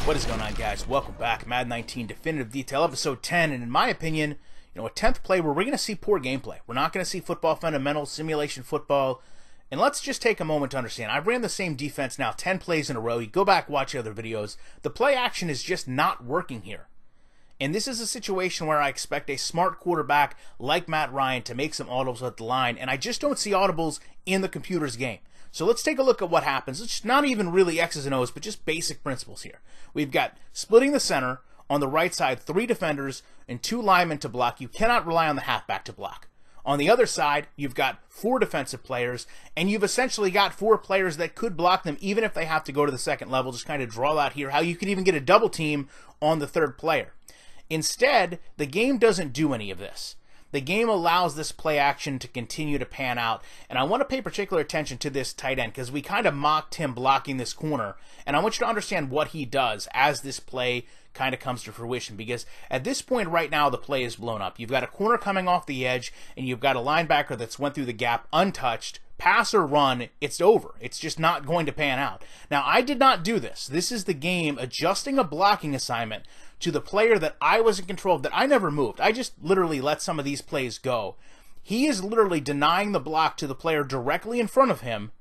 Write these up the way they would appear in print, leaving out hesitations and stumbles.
What is going on, guys? Welcome back. Madden 19 Definitive Detail, episode 10, and in my opinion, a 10th play where we're going to see poor gameplay. We're not going to see football fundamentals, simulation football, and let's just take a moment to understand. I've ran the same defense now 10 plays in a row. You go back, watch other videos. The play action is just not working here. And this is a situation where I expect a smart quarterback like Matt Ryan to make some audibles at the line, and I just don't see audibles in the computer's game. So let's take a look at what happens. It's not even really X's and O's, but just basic principles here. We've got splitting the center, on the right side, 3 defenders and 2 linemen to block. You cannot rely on the halfback to block. On the other side, you've got 4 defensive players, and you've essentially got 4 players that could block them even if they have to go to the second level. Just kind of draw out here how you could even get a double team on the third player. Instead, the game doesn't do any of this. The game allows this play action to continue to pan out, and I want to pay particular attention to this tight end because we kind of mocked him blocking this corner, and I want you to understand what he does as this play kind of comes to fruition, because at this point right now the play is blown up. You've got a corner coming off the edge, and you've got a linebacker that's went through the gap untouched. Pass or run, it's over. It's just not going to pan out. Now, I did not do this. This is the game adjusting a blocking assignment to the player that I was in control of, that I never moved. I just literally let some of these plays go. He is literally denying the block to the player directly in front of him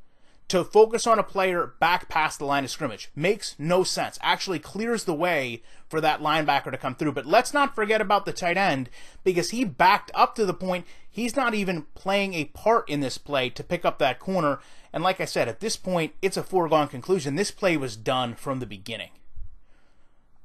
to focus on a player back past the line of scrimmage. Makes no sense. Actually clears the way for that linebacker to come through. But let's not forget about the tight end, because he backed up to the point he's not even playing a part in this play to pick up that corner. And like I said, at this point, it's a foregone conclusion. This play was done from the beginning.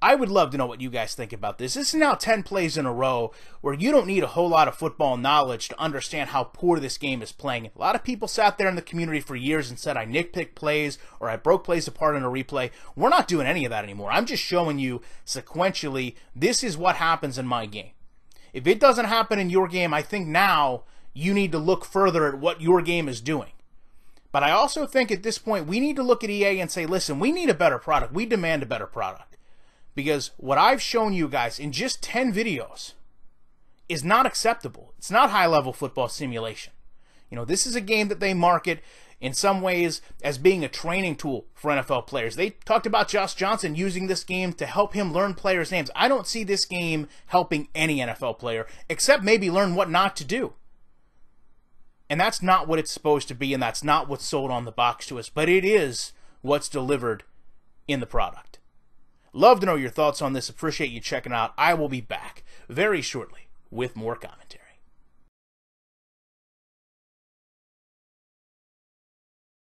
I would love to know what you guys think about this. This is now 10 plays in a row where you don't need a whole lot of football knowledge to understand how poor this game is playing. A lot of people sat there in the community for years and said I nitpicked plays or I broke plays apart in a replay. We're not doing any of that anymore. I'm just showing you sequentially this is what happens in my game. If it doesn't happen in your game, I think now you need to look further at what your game is doing. But I also think at this point we need to look at EA and say, listen, we need a better product. We demand a better product. Because what I've shown you guys in just 10 videos is not acceptable. It's not high-level football simulation. This is a game that they market in some ways as being a training tool for NFL players. They talked about Josh Johnson using this game to help him learn players' names. I don't see this game helping any NFL player, except maybe learn what not to do. And that's not what it's supposed to be, and that's not what's sold on the box to us. But it is what's delivered in the product. Love to know your thoughts on this. Appreciate you checking out. I will be back very shortly with more commentary.